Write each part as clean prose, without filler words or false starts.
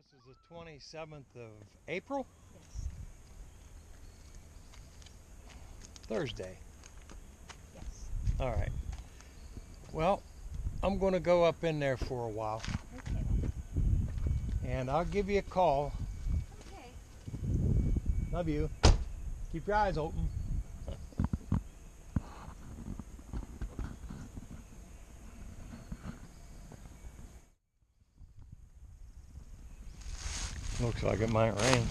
This is the 27th of April? Yes. Thursday. Yes. All right. Well, I'm going to go up in there for a while. Okay. And I'll give you a call. Okay. Love you. Keep your eyes open. Looks like it might rain.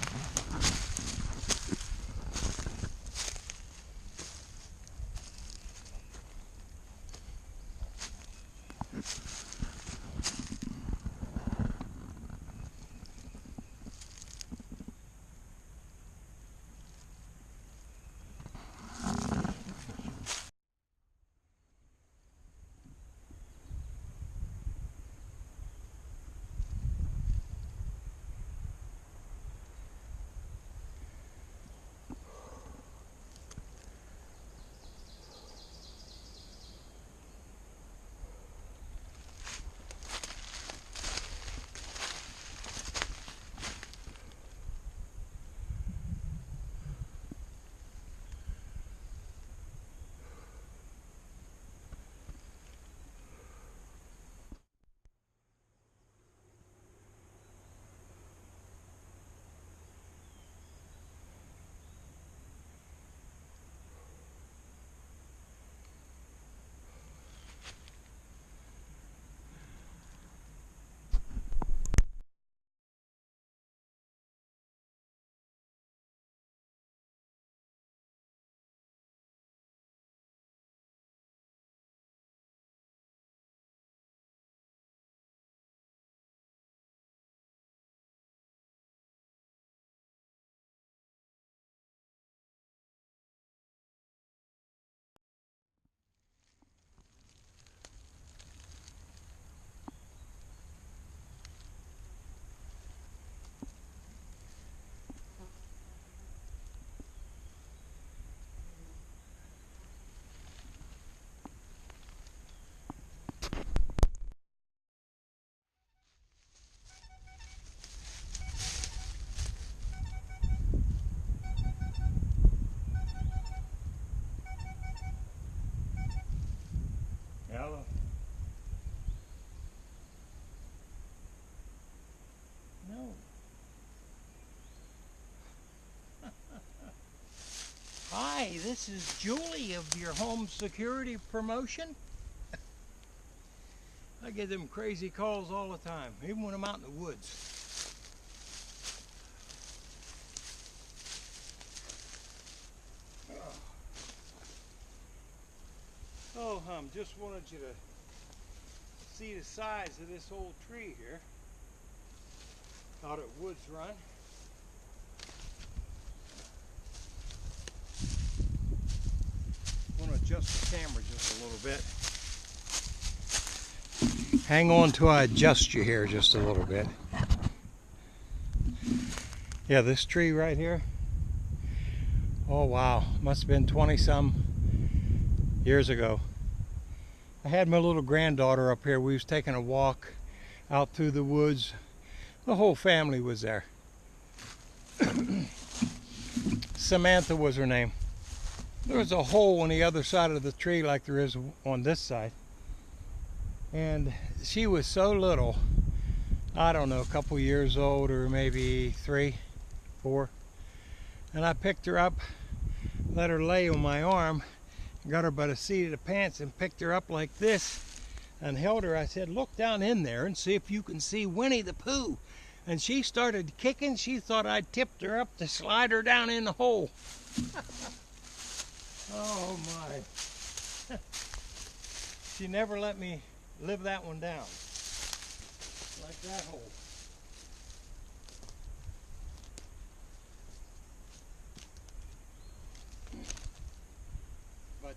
Hello. No. Hi, this is Julie of your home security promotion. I get them crazy calls all the time, even when I'm out in the woods. Oh, just wanted you to see the size of this old tree here out at Woods Run. I want to adjust the camera just a little bit. Hang on till I adjust you here just a little bit. Yeah, this tree right here. Oh wow, must have been 20-some years ago. I had my little granddaughter up here. We was taking a walk out through the woods. The whole family was there. Samantha was her name. There was a hole on the other side of the tree like there is on this side. And she was so little, I don't know, a couple years old or maybe 3, 4. And I picked her up, let her lay on my arm, got her by the seat of the pants and picked her up like this and held her. I said, look down in there and see if you can see Winnie the Pooh. And she started kicking. She thought I tipped her up to slide her down in the hole. Oh my. She never let me live that one down. Like that hole. But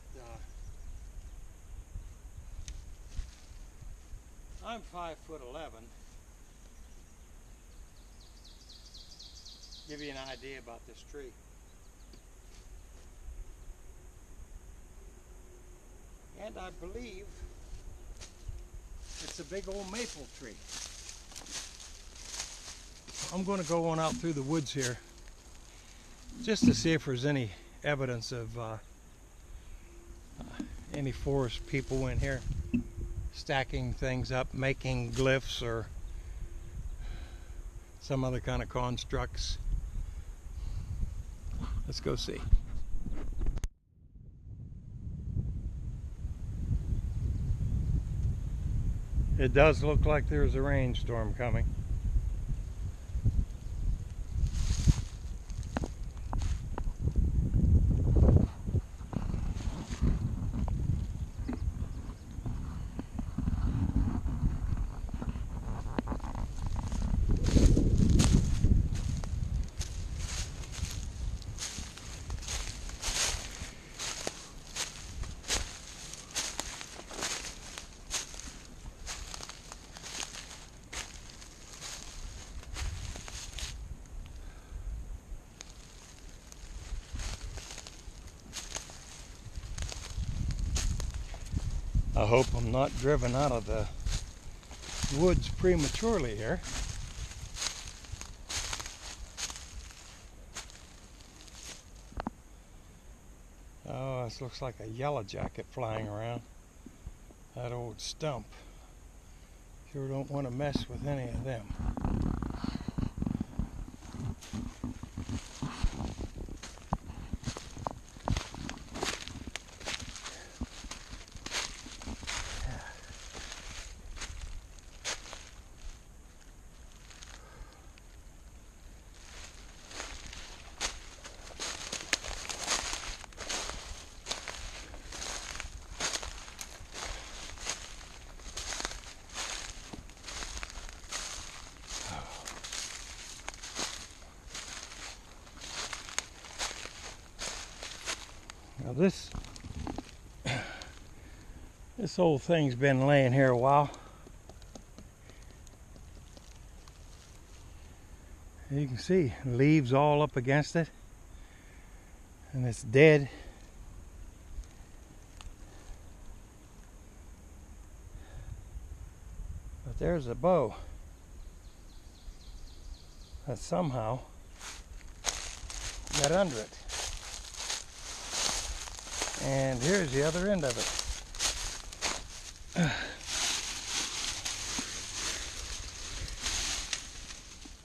I'm 5'11". Give you an idea about this tree. And I believe it's a big old maple tree. I'm going to go on out through the woods here just to see if there's any evidence of any forest people in here stacking things up, making glyphs or some other kind of constructs. Let's go see. It does look like there's a rainstorm coming. I hope I'm not driven out of the woods prematurely here. Oh, this looks like a yellow jacket flying around. That old stump. Sure don't want to mess with any of them. Now this old thing's been laying here a while. You can see leaves all up against it, and it's dead. But there's a bow that somehow got under it. And here's the other end of it.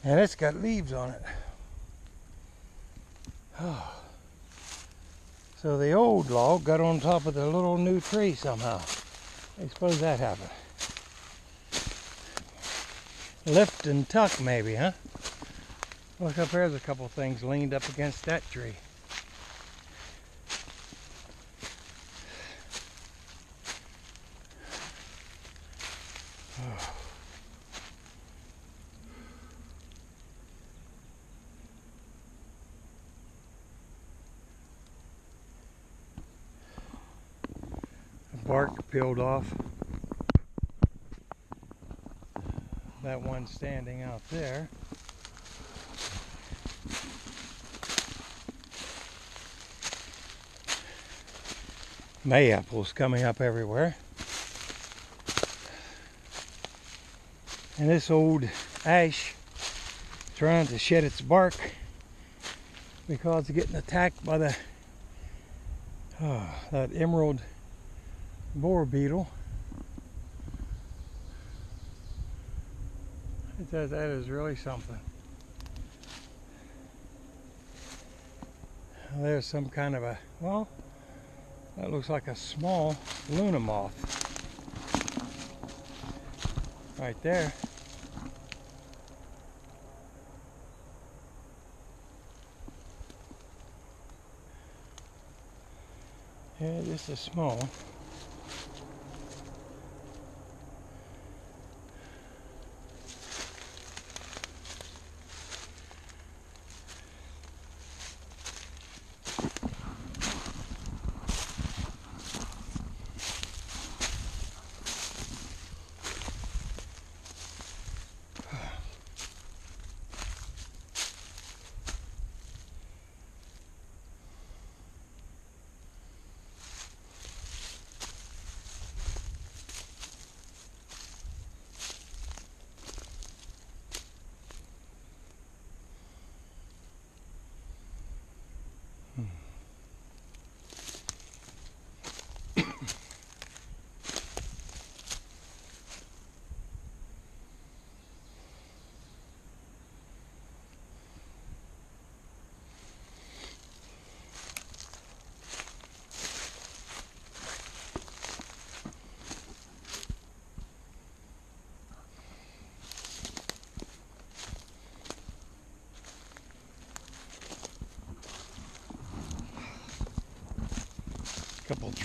And it's got leaves on it. Oh. So the old log got on top of the little new tree somehow. I suppose that happened. Lift and tuck maybe, huh? Look up there's a couple things leaned up against that tree. Oh. The bark peeled off. That one standing out there. Mayapples coming up everywhere. And this old ash trying to shed its bark because it's getting attacked by that emerald boar beetle. That is really something. There's some kind of a, well, that looks like a small Luna moth right there. Yeah, this is small.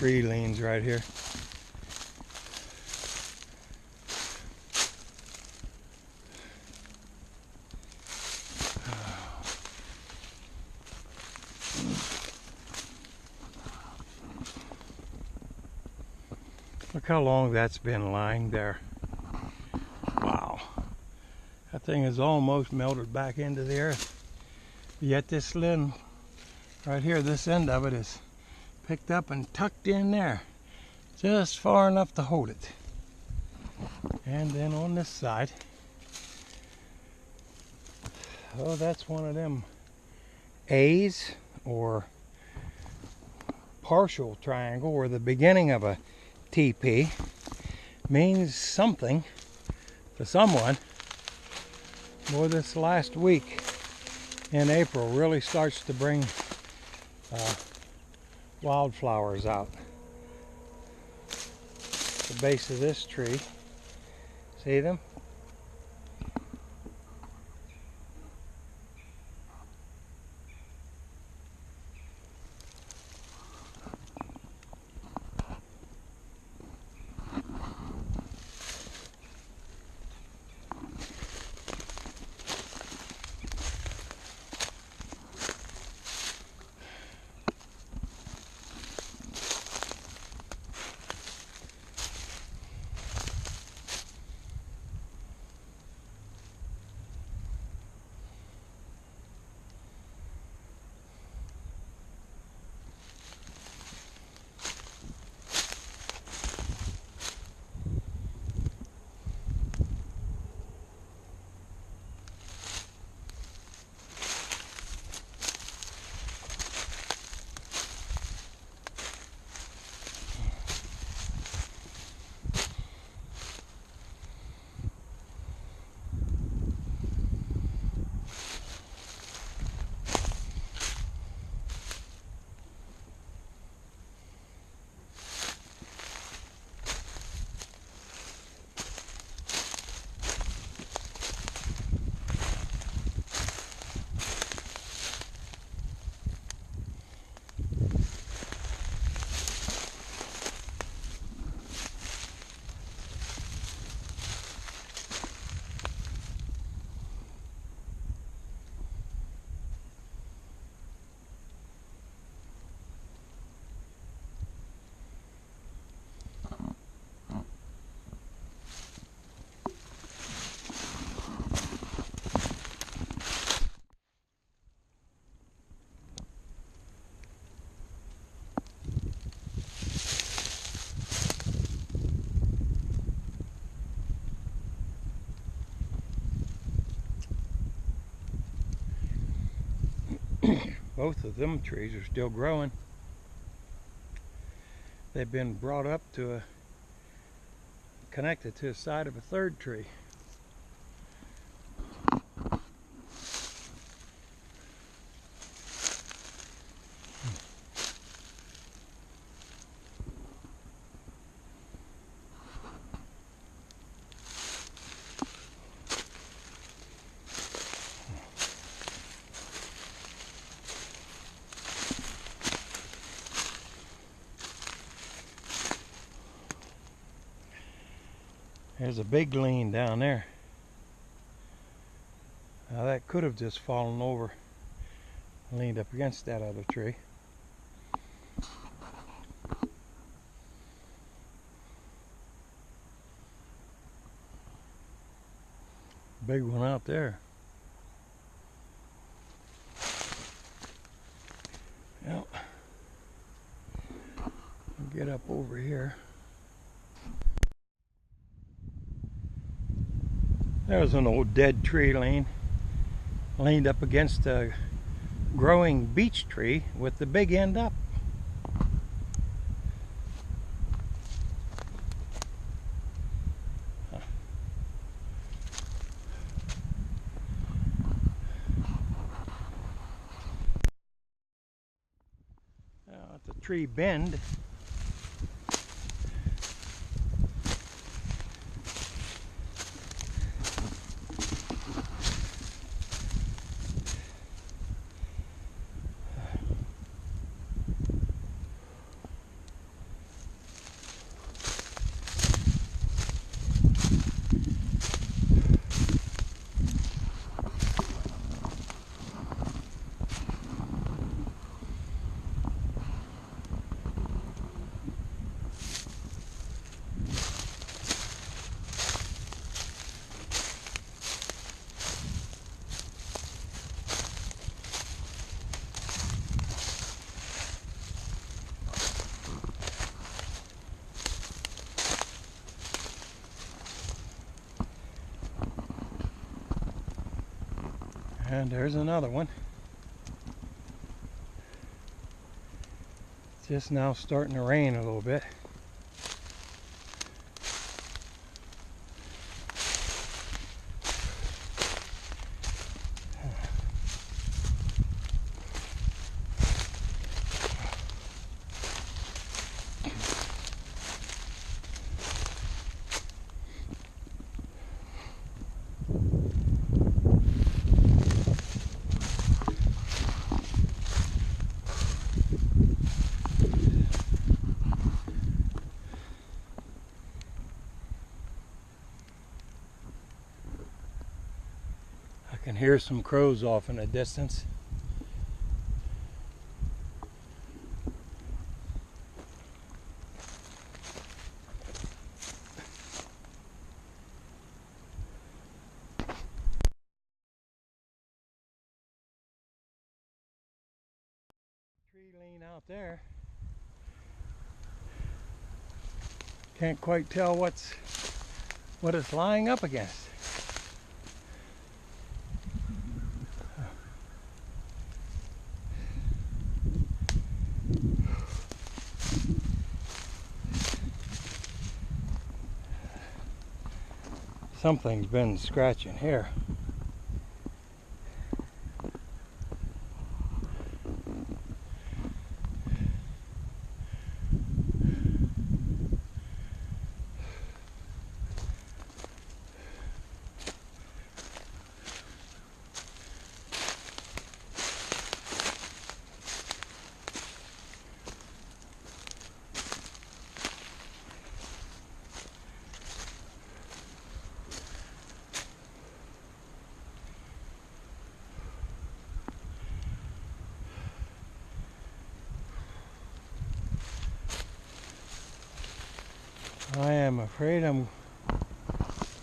tree leans right here. Look how long that's been lying there. Wow. That thing is almost melted back into the earth. Yet this limb right here, this end of it is picked up and tucked in there. Just far enough to hold it. And then on this side, oh, that's one of them A's, or partial triangle, or the beginning of a TP. Means something to someone. Boy, this last week in April really starts to bring wildflowers out. The base of this tree, see them? Both of them trees are still growing. They've been brought up to connected to the side of a third tree. There's a big lean down there. Now that could have just fallen over, leaned up against that other tree. Big one out there. Yep. Get up over here. There's an old dead tree leaned up against a growing beech tree with the big end up. Now at the tree bend, And there's another one. It's just now starting to rain a little bit. I can hear some crows off in the distance. Tree lean out there. Can't quite tell what it's lying up against. Something's been scratching here. I am afraid I'm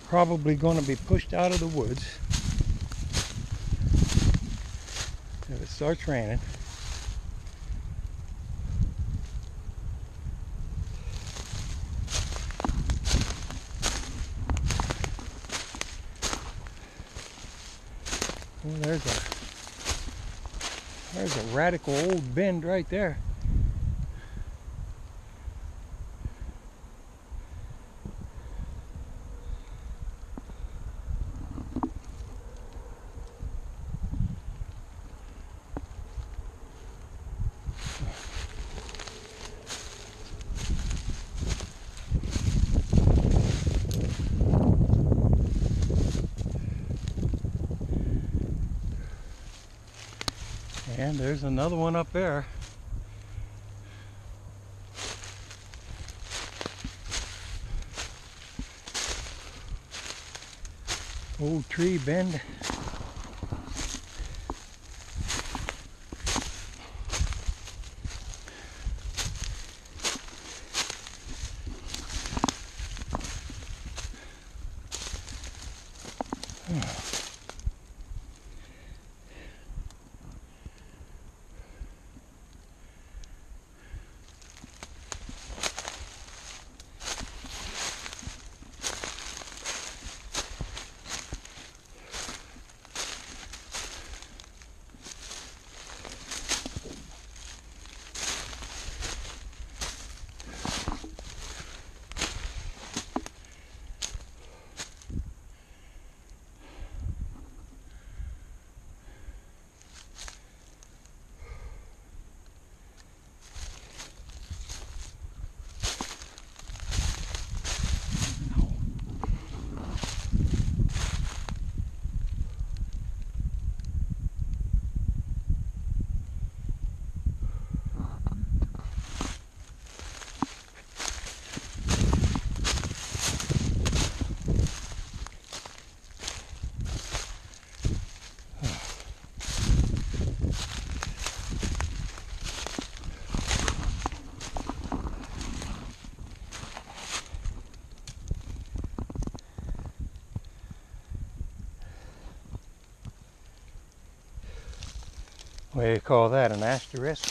probably going to be pushed out of the woods if it starts raining. Well, there's a radical old bend right there. And there's another one up there. Old tree bend. What do you call that, an asterisk?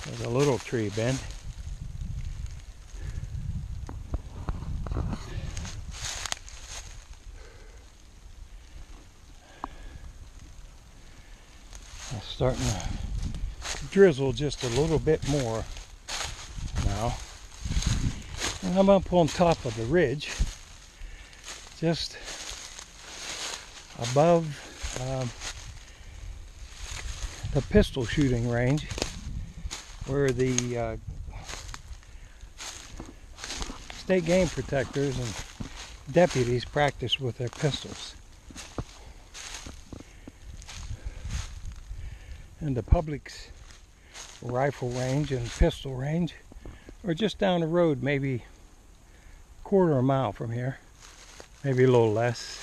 There's a little tree bend. It's starting to drizzle just a little bit more now. And I'm up on top of the ridge, just above the pistol shooting range, where the state game protectors and deputies practice with their pistols. And the public's rifle range and pistol range are just down the road, maybe a quarter of a mile from here, maybe a little less.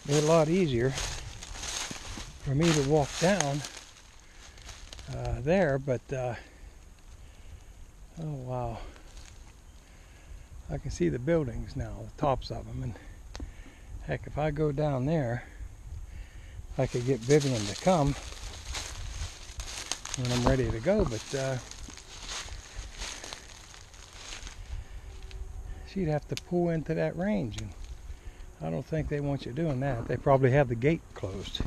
Be a lot easier for me to walk down there, but oh wow, I can see the buildings now, the tops of them, and heck, if I go down there, I could get Vivian to come when I'm ready to go, but she'd have to pull into that range, and I don't think they want you doing that. They probably have the gate closed.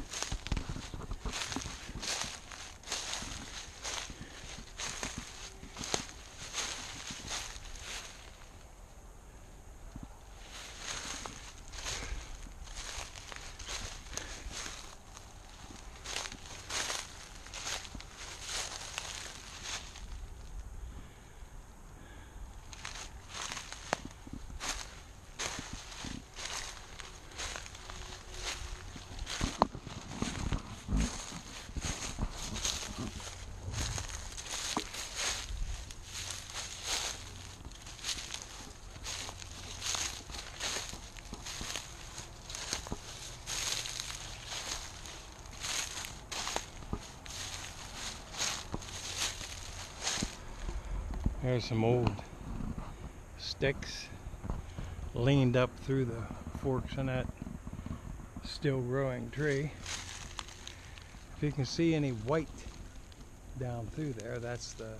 There's some old sticks leaned up through the forks in that still growing tree. If you can see any white down through there, that's the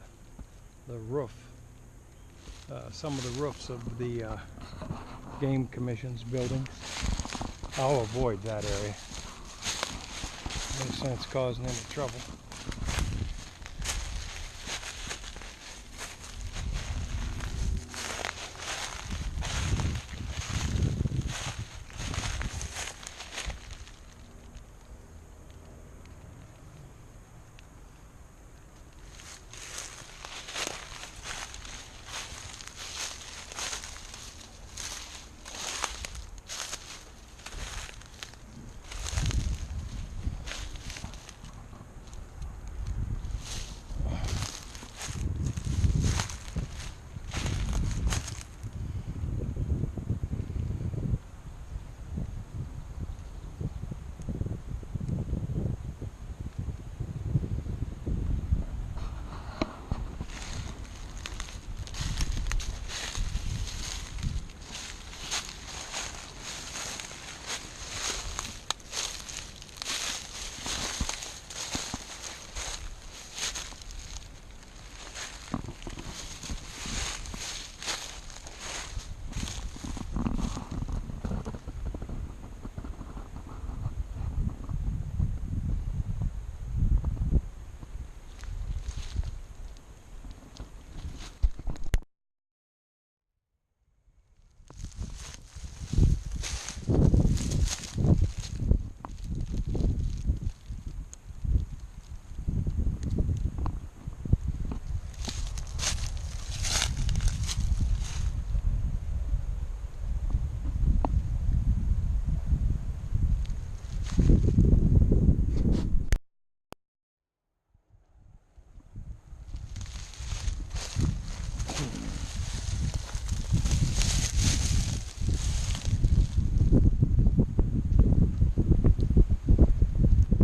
roof. Some of the roofs of the Game Commission's buildings. I'll avoid that area. No sense causing any trouble.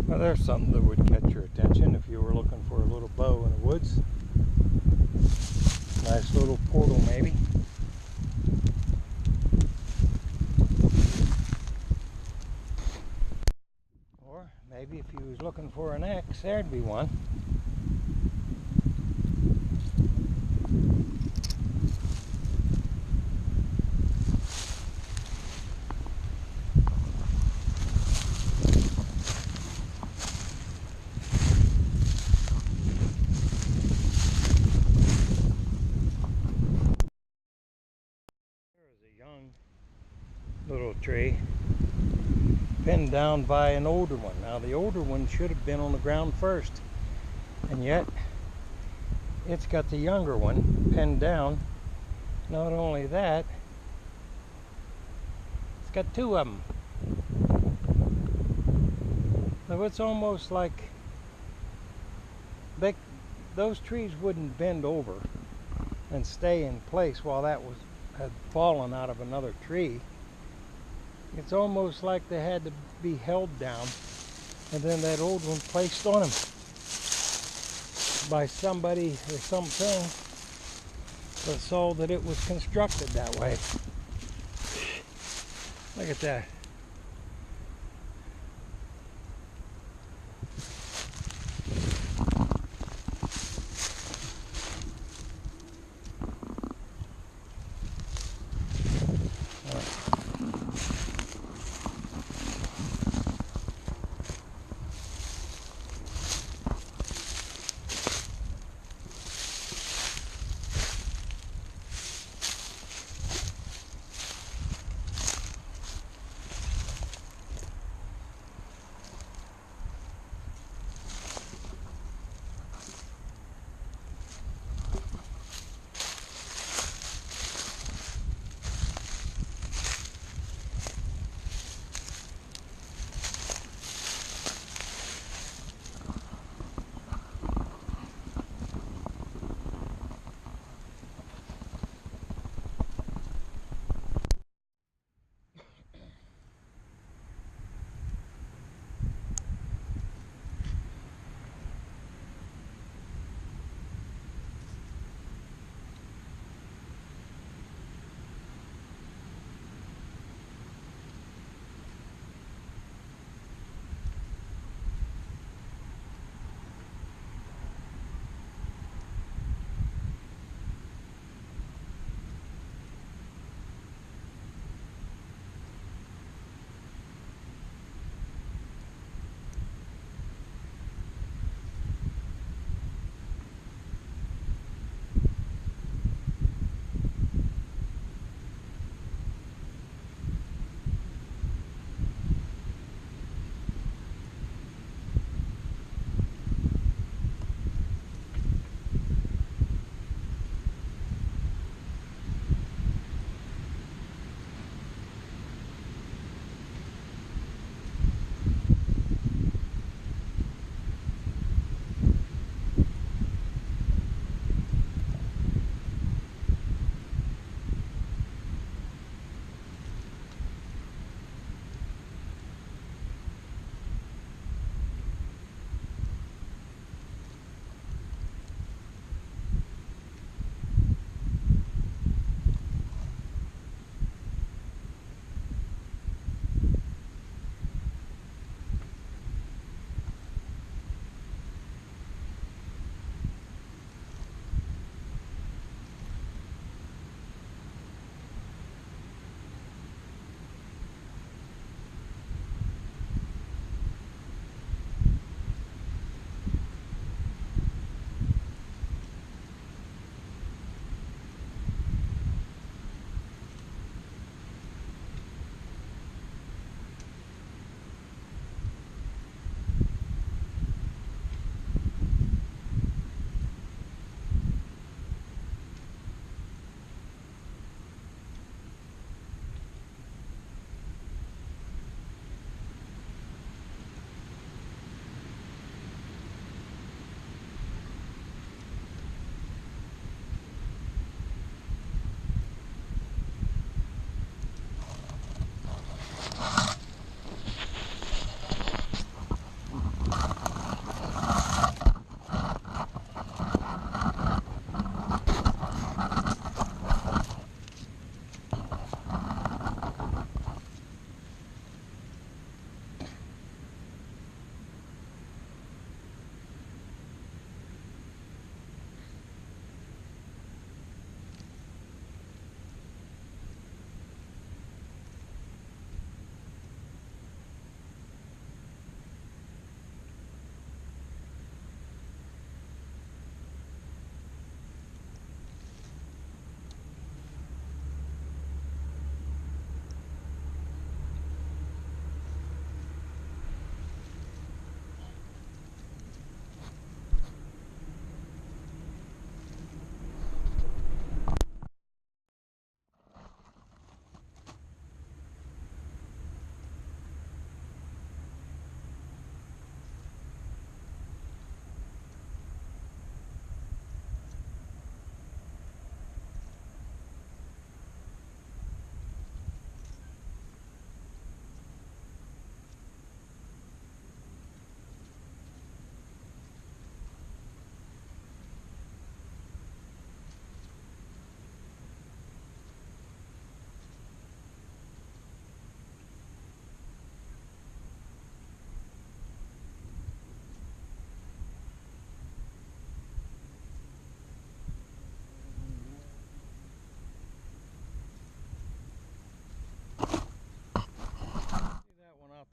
Well, there's something that would catch your attention if you were looking for a little bow in the woods. Nice little portal, maybe. maybe if you was looking for an X, there'd be one. Little tree pinned down by an older one. Now the older one should have been on the ground first, and yet it's got the younger one pinned down. Not only that, it's got two of them. So it's almost like those trees wouldn't bend over and stay in place while that had fallen out of another tree. It's almost like they had to be held down, and then that old one placed on them by somebody or something that saw that it was constructed that way. Look at that.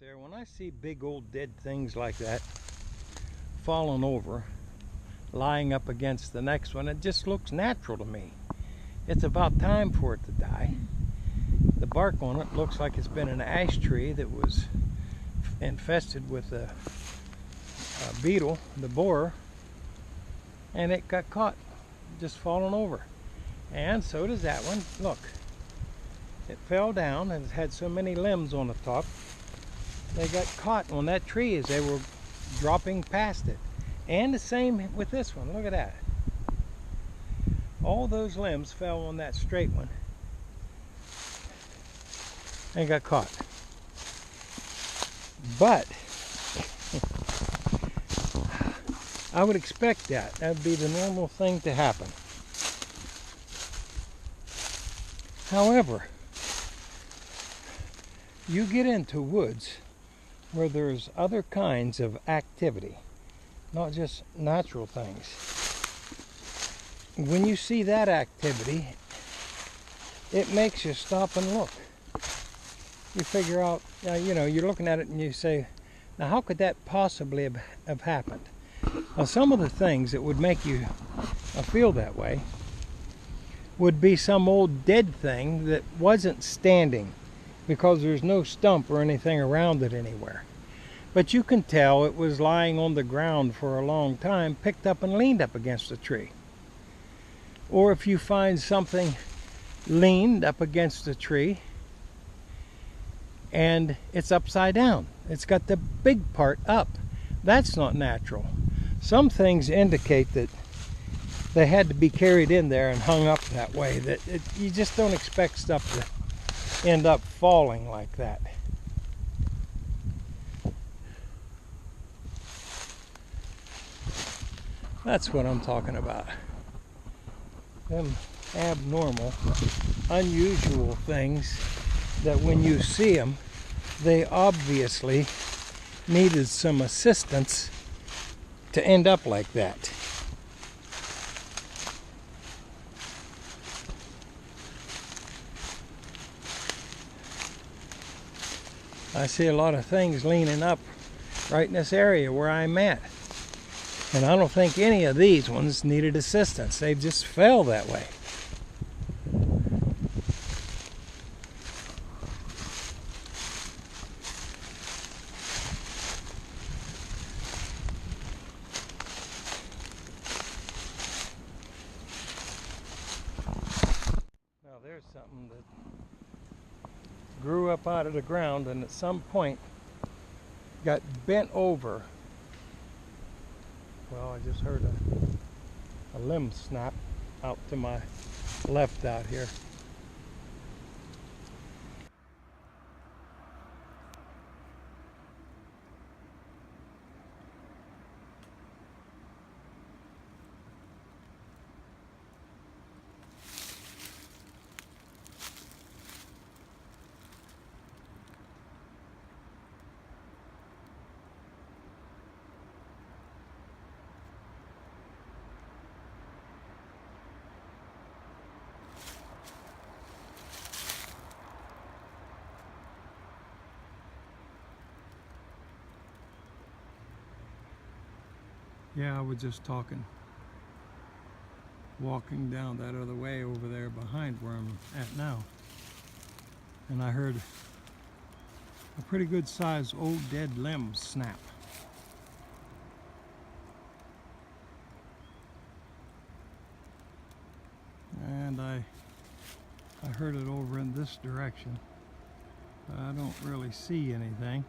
there, when I see big old dead things like that falling over, lying up against the next one, it just looks natural to me. It's about time for it to die. The bark on it looks like it's been an ash tree that was infested with a beetle, the borer, and it got caught just falling over. And so does that one. Look, it fell down and it had so many limbs on the top, they got caught on that tree as they were dropping past it. And the same with this one. Look at that. All those limbs fell on that straight one and got caught. But I would expect that. That would be the normal thing to happen. However, you get into woods where there's other kinds of activity, not just natural things. When you see that activity, it makes you stop and look. You figure out, you're looking at it and you say, now how could that possibly have happened? Now, some of the things that would make you feel that way would be some old dead thing that wasn't standing because there's no stump or anything around it anywhere. But you can tell it was lying on the ground for a long time, picked up and leaned up against a tree. Or if you find something leaned up against a tree and it's upside down, it's got the big part up, that's not natural. Some things indicate that they had to be carried in there and hung up that way, that you just don't expect stuff to end up falling like that. That's what I'm talking about. Them abnormal, unusual things that when you see them, they obviously needed some assistance to end up like that. I see a lot of things leaning up right in this area where I'm at. And I don't think any of these ones needed assistance. They just fell that way. Now there's something that grew up out of the ground and at some point got bent over. Well, I just heard a limb snap out to my left out here. Yeah, I was just walking down that other way over there behind where I'm at now. And I heard a pretty good sized old dead limb snap. And I heard it over in this direction. I don't really see anything.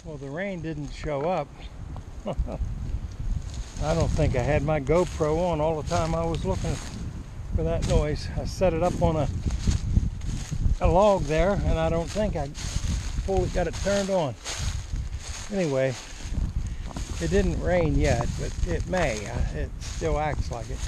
Well, the rain didn't show up. I don't think I had my GoPro on all the time I was looking for that noise. I set it up on a log there, and I don't think I fully got it turned on. Anyway, it didn't rain yet, but it may. It still acts like it.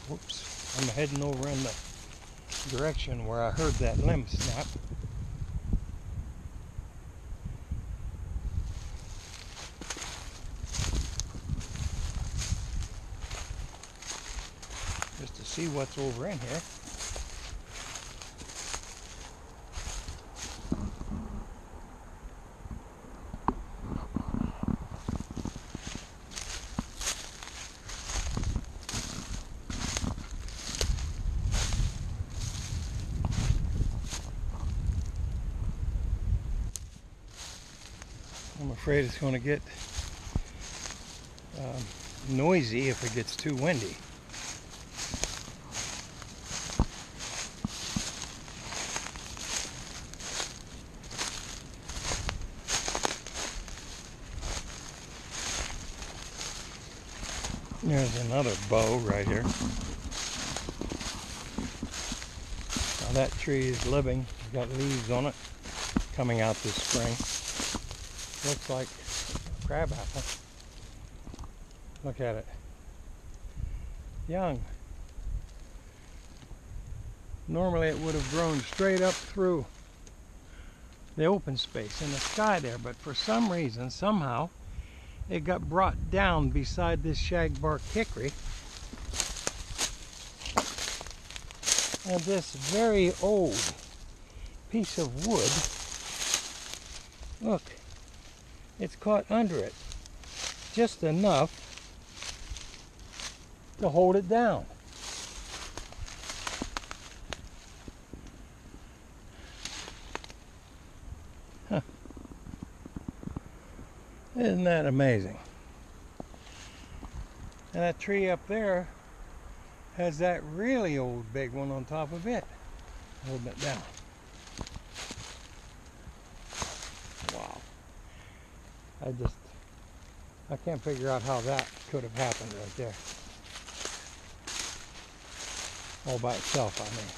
Whoops, I'm heading over in the direction where I heard that limb snap. Just to see what's over in here. I'm afraid it's going to get noisy if it gets too windy. There's another bow right here. Now that tree is living. It's got leaves on it coming out this spring. Looks like a crab apple. Look at it. Young. Normally it would have grown straight up through the open space in the sky there, but for some reason, somehow, it got brought down beside this shagbark hickory. And this very old piece of wood, look, it's caught under it just enough to hold it down. Huh. Isn't that amazing? And that tree up there has that really old big one on top of it, holding it down. Wow. I can't figure out how that could have happened right there. All by itself, I mean.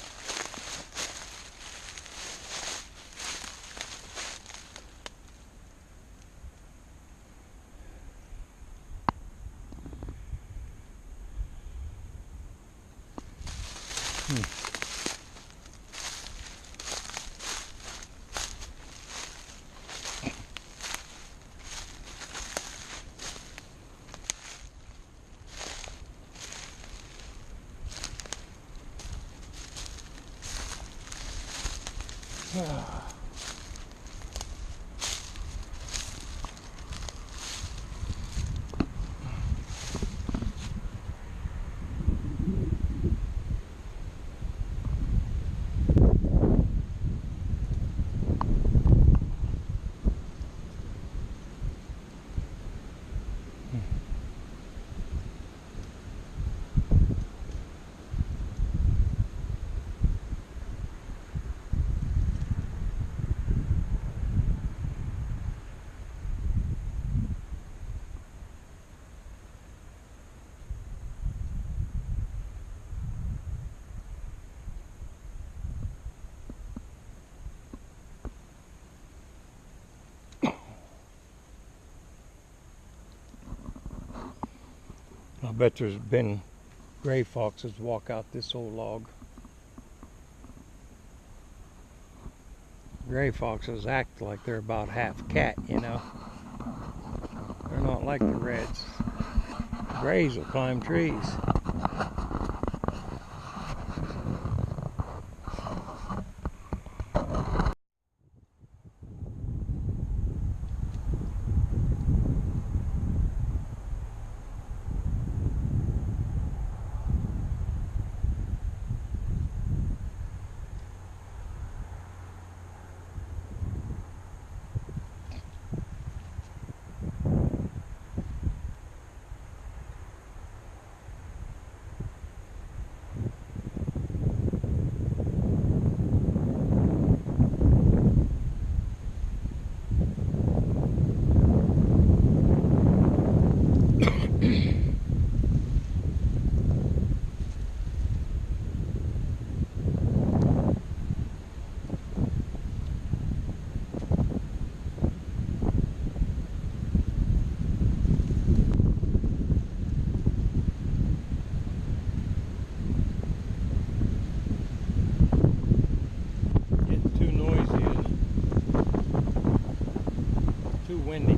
I bet there's been gray foxes walk out this old log. Gray foxes act like they're about half cat, you know. They're not like the reds. Grays will climb trees. Too windy.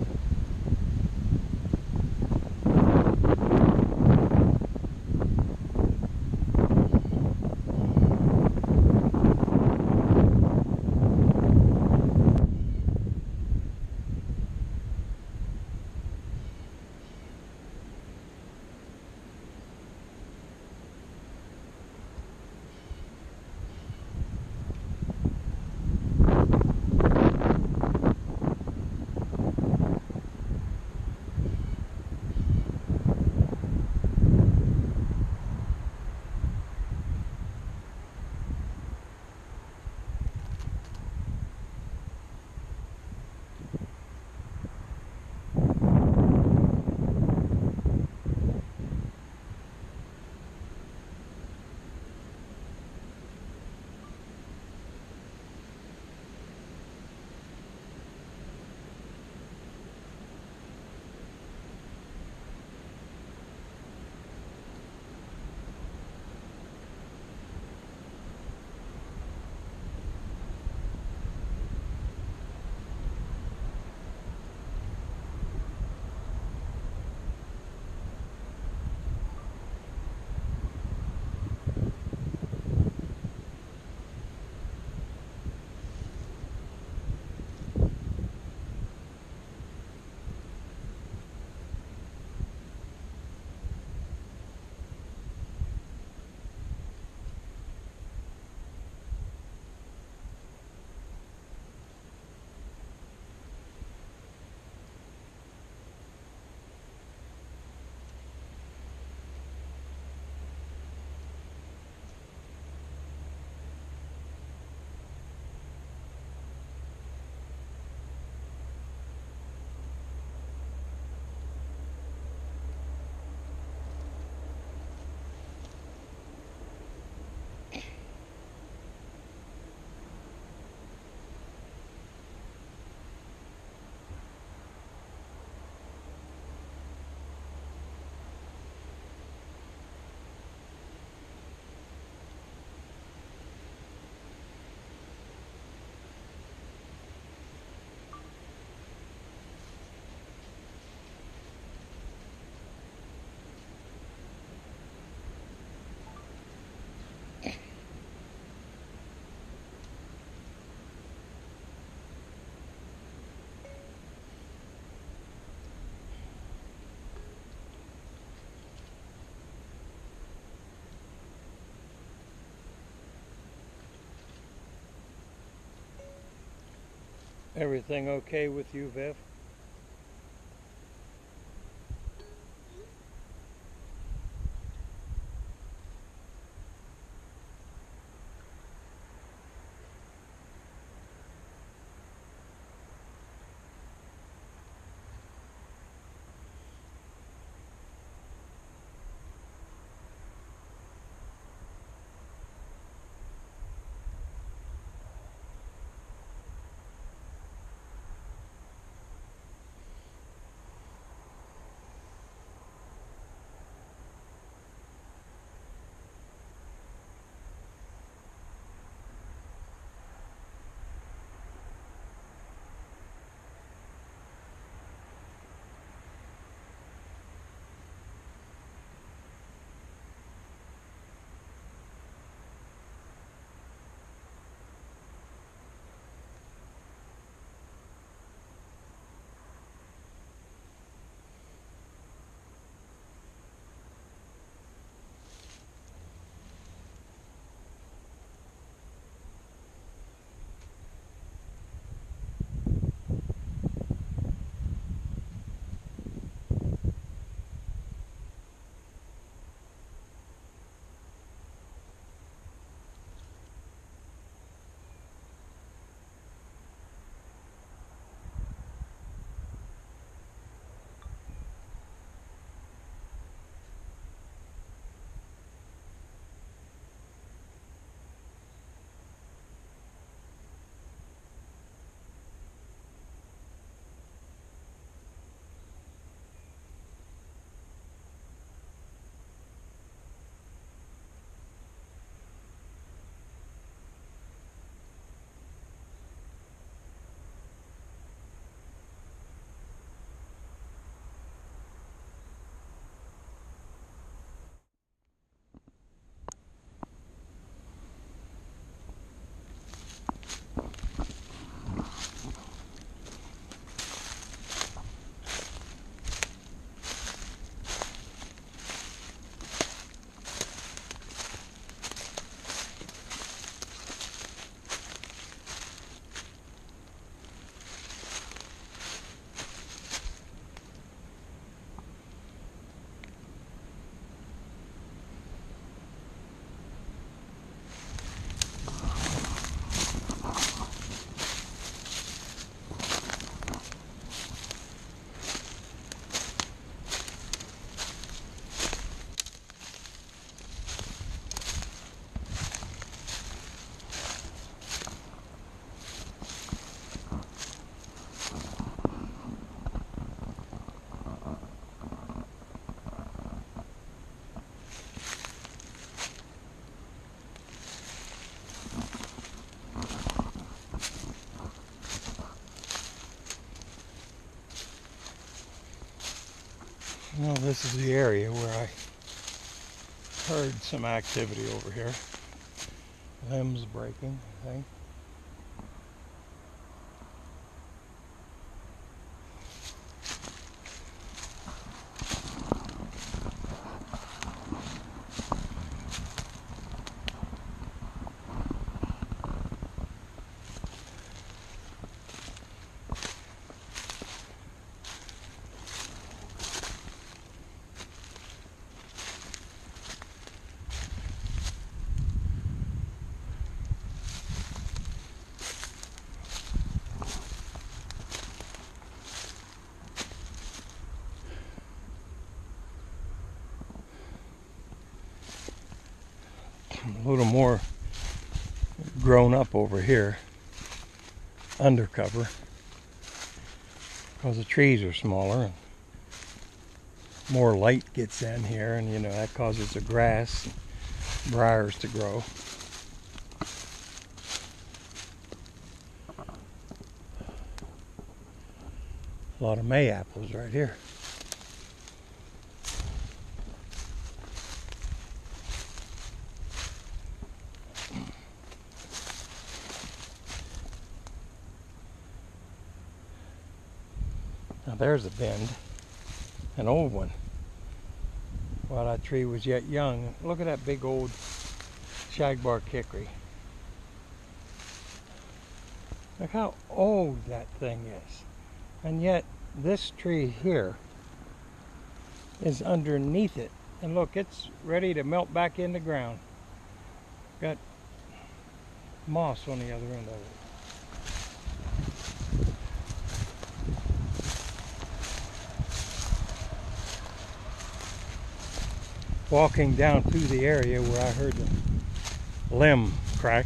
Everything okay with you, Viv? Well, this is the area where I heard some activity over here. Limbs breaking, I think. A little more grown up over here, undercover, because the trees are smaller and more light gets in here, and you know that causes the grass, briars to grow. A lot of May apples right here. Now there's a bend, an old one, while that tree was yet young. Look at that big old shagbark hickory. Look how old that thing is. And yet this tree here is underneath it. And look, it's ready to melt back in the ground. Got moss on the other end of it. Walking down through the area where I heard the limb crack.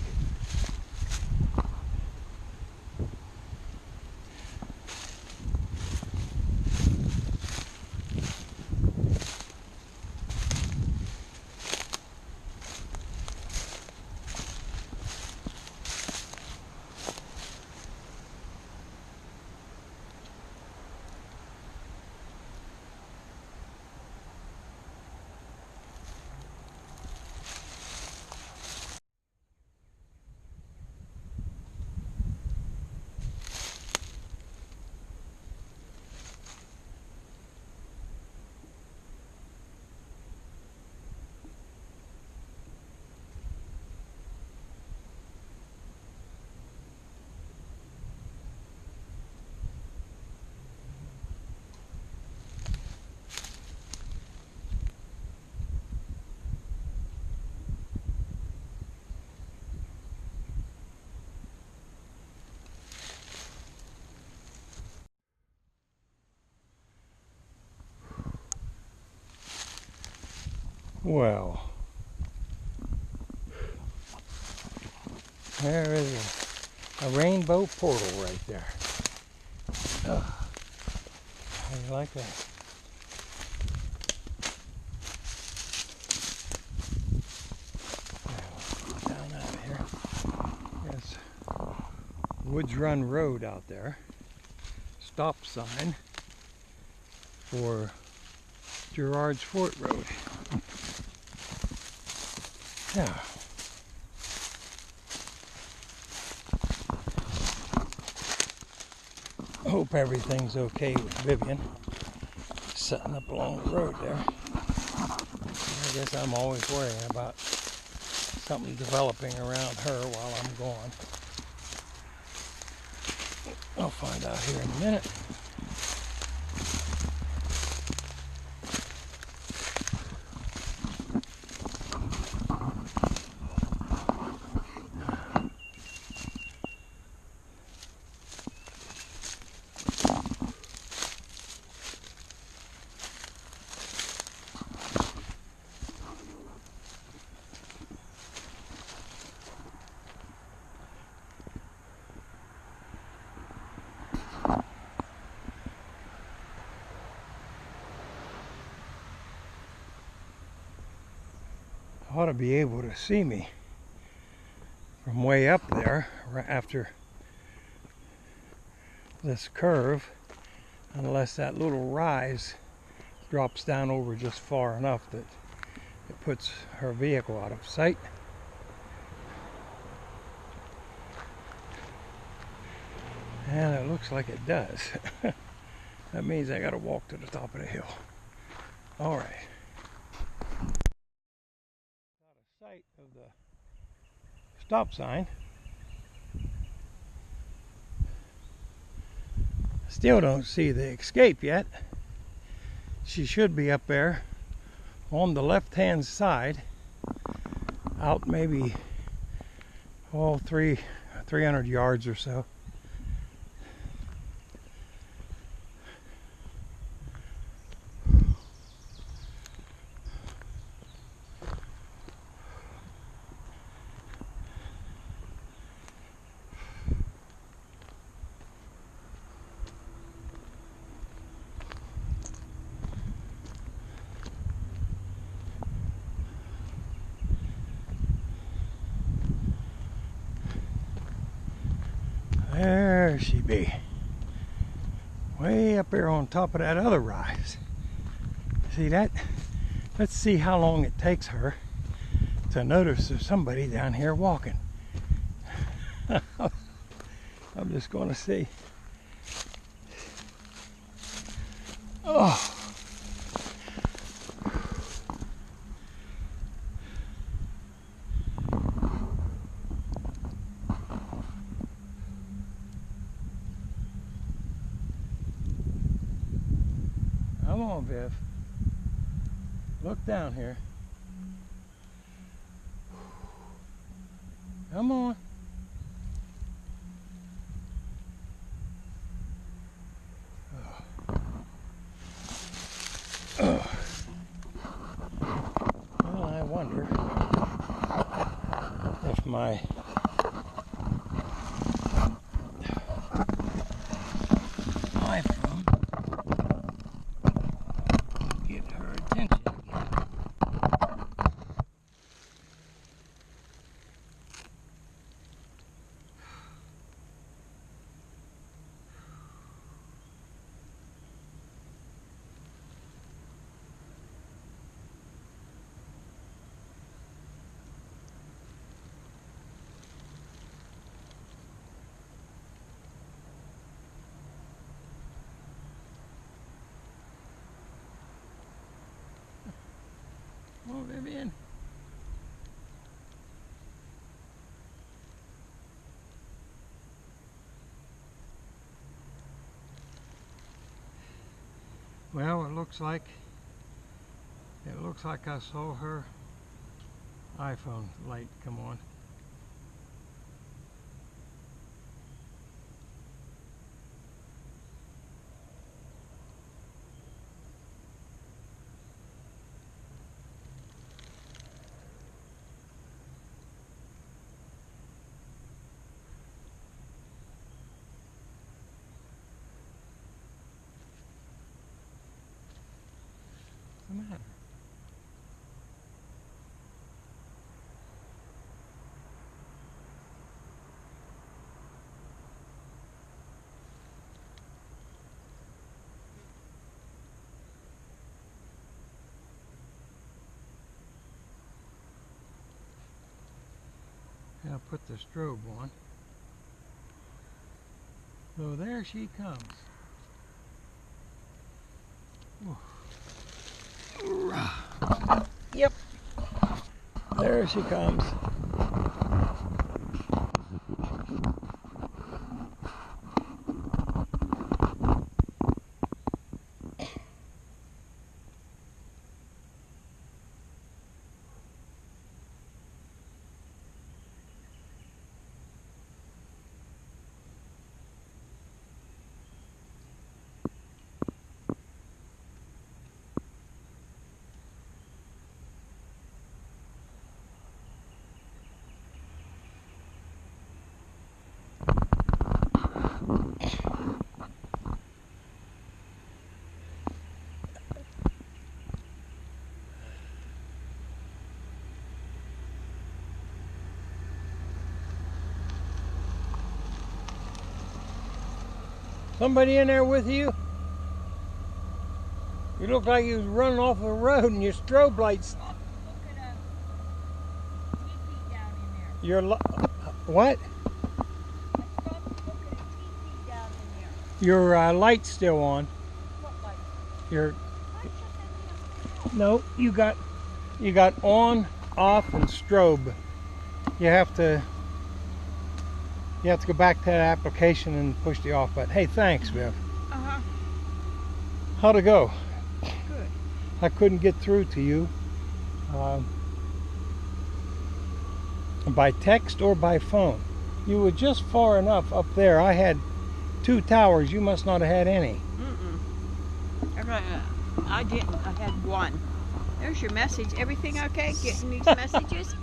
Well, there is a rainbow portal right there. How do you like that? Down out here. There's Woods Run Road out there. Stop sign for Gerard's Fort Road. Yeah. Hope everything's okay with Vivian setting up along the road there. I guess I'm always worrying about something developing around her while I'm gone. I'll find out here in a minute. Ought to be able to see me from way up there right after this curve, unless that little rise drops down over just far enough that it puts her vehicle out of sight. And it looks like it does. That means I gotta walk to the top of the hill. All right. Out of sight of the stop sign. Still don't see the escape yet. She should be up there on the left-hand side, out maybe 300 yards or so. There she be. Way up there on top of that other rise. See that? Let's see how long it takes her to notice there's somebody down here walking. I'm just going to see. Oh. Come on, Viv. Look down here. Come on. Well, I wonder if my iPhone get her attention again. Come on, Vivian. Well, it looks like I saw her iPhone light come on. What's the matter? I'll put the strobe on. So there she comes. Yep. There she comes. Somebody in there with you? You look like you was running off the road and your strobe lights. Look at a teepee down in there. Your what? I stopped to look at a teepee down in there. Your light's still on. What light? Your I shut that damn thing no, you got on, off, and strobe. You have to go back to that application and push the off button. Hey, thanks, Viv. off. Uh-huh. How'd it go? Good. I couldn't get through to you by text or by phone. You were just far enough up there. I had 2 towers. You must not have had any. I didn't. I had 1. There's your message. Everything okay? Getting these messages?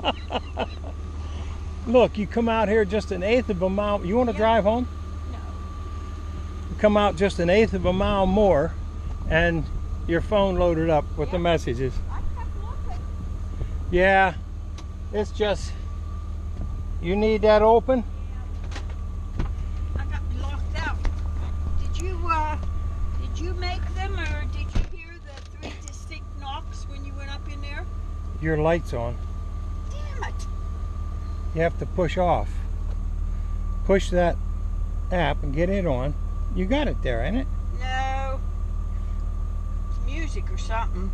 Look, you come out here just 1/8 of a mile. You want to Yeah. drive home? No. You come out just 1/8 of a mile more, and your phone loaded up with the Yeah. messages. I kept looking. Yeah, it's just, you need that open? I got me locked out. Did you make them, or did you hear the 3 distinct knocks when you went up in there? Your light's on. Damn it. You have to push off. Push that app and get it on. You got it there, ain't it? No. It's music or something.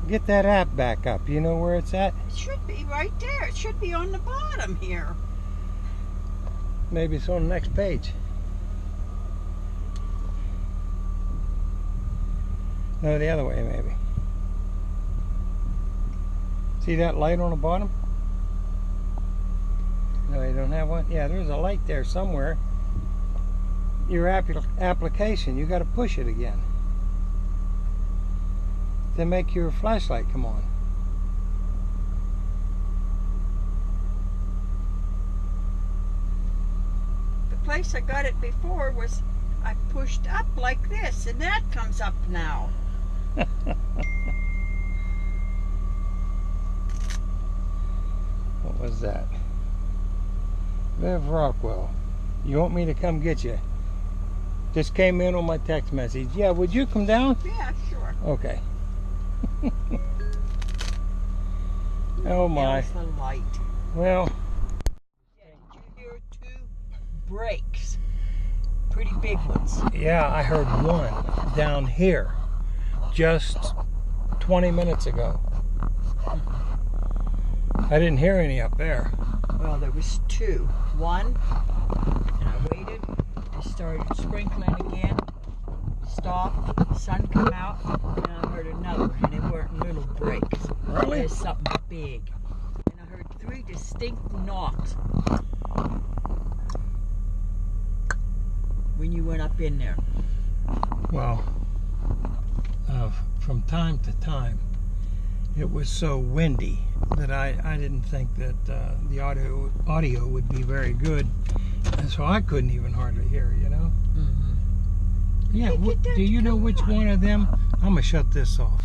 Get that app back up. You know where it's at? It should be right there. It should be on the bottom here. Maybe it's on the next page. No, the other way, maybe. See that light on the bottom? No, you don't have one? Yeah, there's a light there somewhere. Your application, you got to push it again to make your flashlight come on. The place I got it before was I pushed up like this, and that comes up now. What was that? Viv Rockwell, you want me to come get you? Just came in on my text message. Yeah, would you come down? Yeah, sure. Okay. Oh my. There's the light. Well, Yeah, did you hear 2 breaks? Pretty big ones. yeah, I heard one down here just 20 minutes ago. I didn't hear any up there. Well, there was 2. One, and I waited. It started sprinkling again. Stopped. Sun come out, and I heard another one, and it weren't little breaks. Really? It was something big. And I heard 3 distinct knocks when you went up in there. Well, from time to time, it was so windy that I didn't think that the audio would be very good, and so I couldn't even hardly hear, you know. Mm-hmm. Yeah, Hey, get that do you to know come which on. one of them? I'm gonna shut this off.